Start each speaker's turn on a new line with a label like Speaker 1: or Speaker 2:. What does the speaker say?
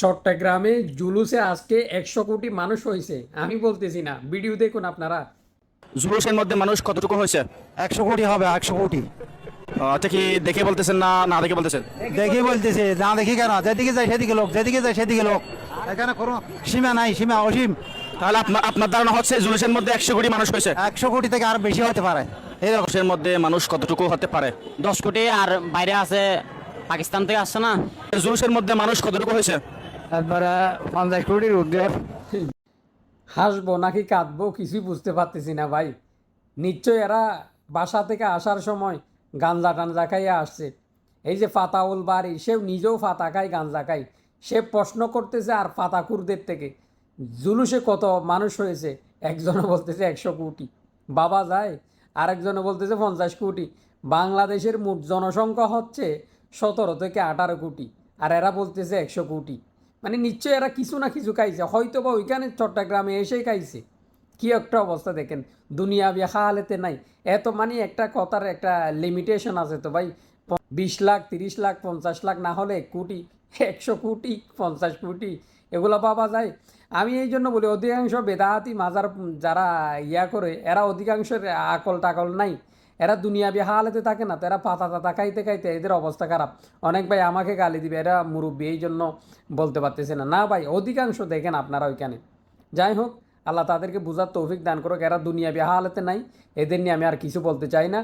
Speaker 1: চট্টগ্রামে জুলুসে আজকে 100 কোটি মানুষ হয়েছে। আমি বলতেছি না, ভিডিও দেখুন আপনারা।
Speaker 2: জুলুসের মধ্যে মানুষ কতটুকু হয়েছে?
Speaker 3: 100 কোটি হবে, 100 কোটি।
Speaker 2: আচ্ছা, কি দেখে বলতেছেন না না দেখে বলতেছেন?
Speaker 3: দেখি বলতেছে, না দেখি কেন, যেদিকে যায় সেদিকে লোক, যেদিকে যায় সেদিকে লোক। এখানে কোনো সীমা নাই, সীমা অসীম।
Speaker 2: তাহলে আপনার ধারণা হচ্ছে জুলুসের মধ্যে 100 কোটি মানুষ হয়েছে।
Speaker 3: 100 কোটি থেকে আরো বেশি হতে পারে। এরকম
Speaker 2: জুলুসের মধ্যে মানুষ কতটুকু হতে পারে?
Speaker 4: 10 কোটি, আর বাইরে আছে পাকিস্তান থেকে আসছে না।
Speaker 2: জুলুসের মধ্যে মানুষ কতটুকু হয়েছে?
Speaker 3: একবারে 50 কোটির ঊর্ধ্বে।
Speaker 1: হাসবো নাকি কাঁদবো কিছুই বুঝতে পারতেছি না ভাই। নিশ্চয় এরা বাসা থেকে আসার সময় গাঞ্জা টাঞ্জা খাইয়া আসছে। এই যে ফাতাউল বাড়ি, সেও নিজেও ফাতা খায়, গাঞ্জা খায়। সে প্রশ্ন করতেছে আর ফাতাকুরদের থেকে জুলুসে কত মানুষ হয়েছে। একজনে বলতেছে 100 কোটি, বাবা যায়। আরেকজনে বলতেছে 50 কোটি। বাংলাদেশের মোট জনসংখ্যা হচ্ছে 17 থেকে 18 কোটি, আর এরা বলতেছে 100 কোটি। মানে নিশ্চয়ই এরা কিছু না কিছু খাইছে, হয়তো বা ওইখানে চট্টগ্রামে এসেই খাইছে। কি একটা অবস্থা দেখেন, দুনিয়া বিয়া হালেতে নাই। এত মানে একটা কথার একটা লিমিটেশন আছে তো ভাই। 20 লাখ, 30 লাখ, 50 লাখ না হলে 1 কোটি, 100 কোটি, 50 কোটি, এগুলো পাওয়া যায়। আমি এই জন্য বলি, অধিকাংশ বেদাহাতি মাজার যারা ইয়া করে, এরা অধিকাংশের আকল টাকল নাই। এরা দুনিয়া বিয়া হালেতে থাকে না তো, এরা পাতা টাতা খাইতে খাইতে এদের অবস্থা খারাপ। অনেক ভাই আমাকে গালি দিবে, এরা মুরব্বী এই জন্য বলতে পারতেছে না। না ভাই, অধিকাংশ দেখেন আপনারা ওইখানে। যাই হোক, আল্লাহ তাদেরকে বুঝার তৌফিক দান করুক। এরা দুনিয়া বিয়া হালাতে নাই, এদের নিয়ে আমি আর কিছু বলতে চাই না।